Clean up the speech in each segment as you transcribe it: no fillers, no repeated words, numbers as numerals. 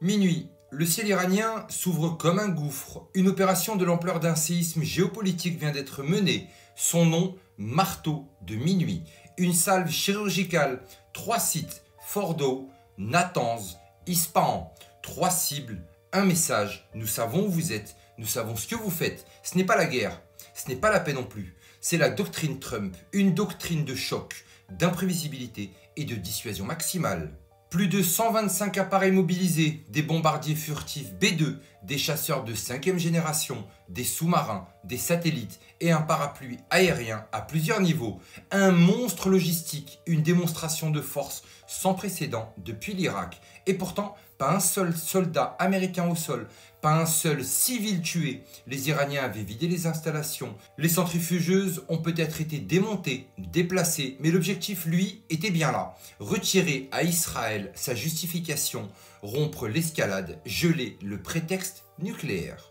Minuit, le ciel iranien s'ouvre comme un gouffre. Une opération de l'ampleur d'un séisme géopolitique vient d'être menée. Son nom, marteau de minuit. Une salve chirurgicale, 3 sites, Fordow, Natanz, Ispahan. 3 cibles, un message. Nous savons où vous êtes, nous savons ce que vous faites. Ce n'est pas la guerre, ce n'est pas la paix non plus. C'est la doctrine Trump, une doctrine de choc, d'imprévisibilité et de dissuasion maximale. Plus de 125 appareils mobilisés, des bombardiers furtifs B-2, des chasseurs de 5e génération, des sous-marins, des satellites et un parapluie aérien à plusieurs niveaux. Un monstre logistique, une démonstration de force sans précédent depuis l'Irak. Et pourtant, pas un seul soldat américain au sol, pas un seul civil tué. Les Iraniens avaient vidé les installations. Les centrifugeuses ont peut-être été démontées, déplacées, mais l'objectif, lui, était bien là. Retirer à Israël sa justification, rompre l'escalade, geler le prétexte nucléaire.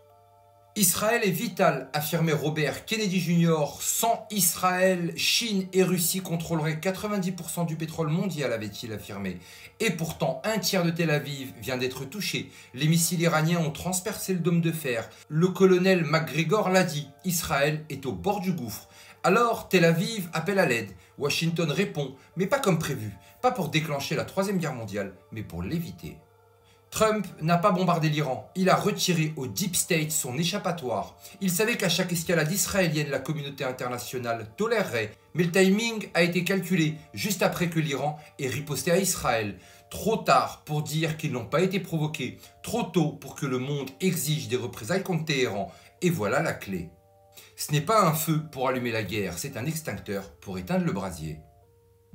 Israël est vital, affirmait Robert Kennedy Jr. Sans Israël, Chine et Russie contrôleraient 90% du pétrole mondial, avait-il affirmé. Et pourtant, un tiers de Tel Aviv vient d'être touché. Les missiles iraniens ont transpercé le dôme de fer. Le colonel McGregor l'a dit, Israël est au bord du gouffre. Alors, Tel Aviv appelle à l'aide. Washington répond, mais pas comme prévu. Pas pour déclencher la Troisième Guerre mondiale, mais pour l'éviter. Trump n'a pas bombardé l'Iran, il a retiré au Deep State son échappatoire. Il savait qu'à chaque escalade israélienne, la communauté internationale tolérerait, mais le timing a été calculé juste après que l'Iran ait riposté à Israël. Trop tard pour dire qu'ils n'ont pas été provoqués, trop tôt pour que le monde exige des représailles contre Téhéran. Et voilà la clé. Ce n'est pas un feu pour allumer la guerre, c'est un extincteur pour éteindre le brasier.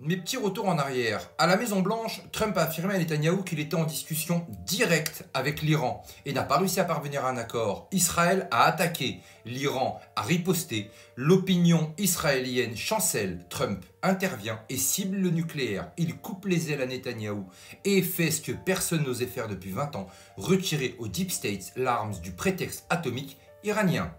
Mes petits retours en arrière. À la Maison Blanche, Trump a affirmé à Netanyahou qu'il était en discussion directe avec l'Iran et n'a pas réussi à parvenir à un accord. Israël a attaqué, l'Iran a riposté, l'opinion israélienne chancelle, Trump intervient et cible le nucléaire. Il coupe les ailes à Netanyahou et fait ce que personne n'osait faire depuis 20 ans, retirer au Deep State l'arme du prétexte atomique iranien.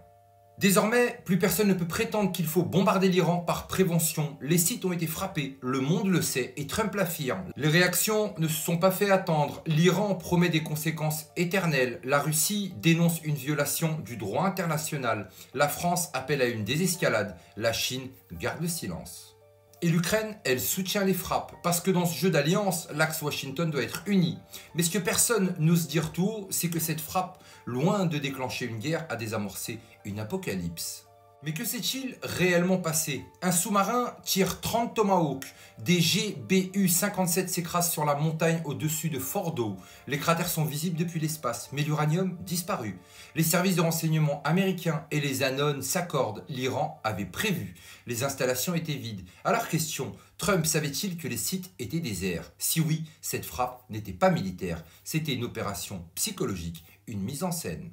Désormais, plus personne ne peut prétendre qu'il faut bombarder l'Iran par prévention. Les sites ont été frappés, le monde le sait et Trump l'affirme. Les réactions ne se sont pas fait attendre. L'Iran promet des conséquences éternelles. La Russie dénonce une violation du droit international. La France appelle à une désescalade. La Chine garde le silence. Et l'Ukraine, elle soutient les frappes, parce que dans ce jeu d'alliance, l'axe Washington doit être uni. Mais ce que personne n'ose dire tout haut, c'est que cette frappe, loin de déclencher une guerre, a désamorcé une apocalypse. Mais que s'est-il réellement passé? Un sous-marin tire 30 Tomahawk, des GBU-57 s'écrasent sur la montagne au-dessus de Fordow. Les cratères sont visibles depuis l'espace, mais l'uranium disparu. Les services de renseignement américains et les Anones s'accordent. L'Iran avait prévu. Les installations étaient vides. Alors question, Trump savait-il que les sites étaient déserts? Si oui, cette frappe n'était pas militaire. C'était une opération psychologique, une mise en scène.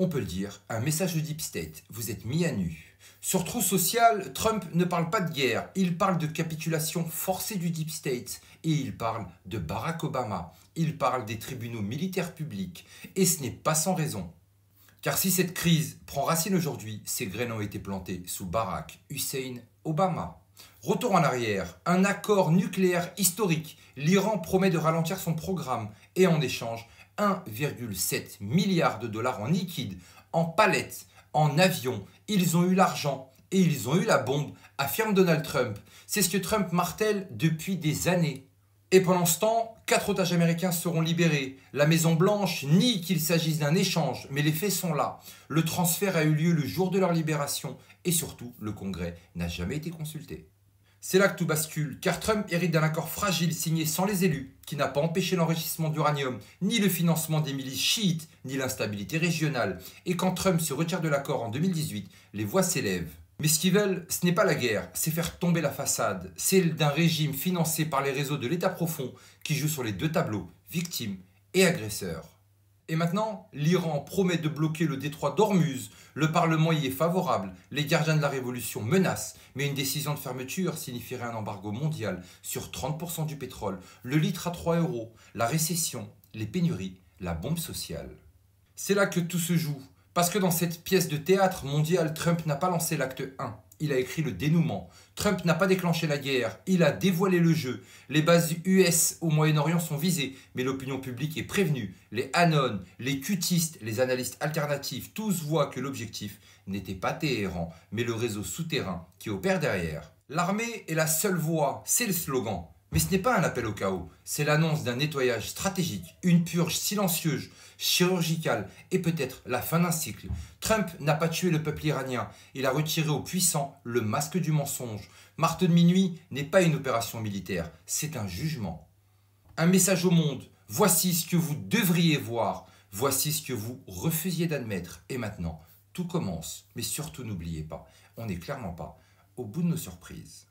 On peut le dire, un message de Deep State, vous êtes mis à nu. Sur Truth Social, Trump ne parle pas de guerre, il parle de capitulation forcée du Deep State et il parle de Barack Obama, il parle des tribunaux militaires publics et ce n'est pas sans raison. Car si cette crise prend racine aujourd'hui, ces graines ont été plantées sous Barack Hussein Obama. Retour en arrière, un accord nucléaire historique, l'Iran promet de ralentir son programme et en échange, 1,7 milliard de dollars en liquide, en palettes, en avions. Ils ont eu l'argent et ils ont eu la bombe, affirme Donald Trump. C'est ce que Trump martèle depuis des années. Et pendant ce temps, 4 otages américains seront libérés. La Maison Blanche nie qu'il s'agisse d'un échange, mais les faits sont là. Le transfert a eu lieu le jour de leur libération et surtout, le Congrès n'a jamais été consulté. C'est là que tout bascule, car Trump hérite d'un accord fragile signé sans les élus, qui n'a pas empêché l'enrichissement d'uranium, ni le financement des milices chiites, ni l'instabilité régionale. Et quand Trump se retire de l'accord en 2018, les voix s'élèvent. Mais ce qu'ils veulent, ce n'est pas la guerre, c'est faire tomber la façade, celle d'un régime financé par les réseaux de l'État profond, qui joue sur les deux tableaux, victimes et agresseurs. Et maintenant, l'Iran promet de bloquer le détroit d'Ormuz. Le Parlement y est favorable. Les gardiens de la révolution menacent. Mais une décision de fermeture signifierait un embargo mondial sur 30% du pétrole, le litre à 3 €, la récession, les pénuries, la bombe sociale. C'est là que tout se joue. Parce que dans cette pièce de théâtre mondial, Trump n'a pas lancé l'acte 1. il a écrit le dénouement. Trump n'a pas déclenché la guerre, il a dévoilé le jeu. Les bases US au Moyen-Orient sont visées, mais l'opinion publique est prévenue. Les Anon, les cutistes, les analystes alternatifs, tous voient que l'objectif n'était pas Téhéran, mais le réseau souterrain qui opère derrière. L'armée est la seule voie, c'est le slogan. Mais ce n'est pas un appel au chaos, c'est l'annonce d'un nettoyage stratégique, une purge silencieuse, chirurgicale et peut-être la fin d'un cycle. Trump n'a pas tué le peuple iranien, il a retiré aux puissants le masque du mensonge. Marteau de minuit n'est pas une opération militaire, c'est un jugement. Un message au monde, voici ce que vous devriez voir, voici ce que vous refusiez d'admettre. Et maintenant, tout commence, mais surtout n'oubliez pas, on n'est clairement pas au bout de nos surprises.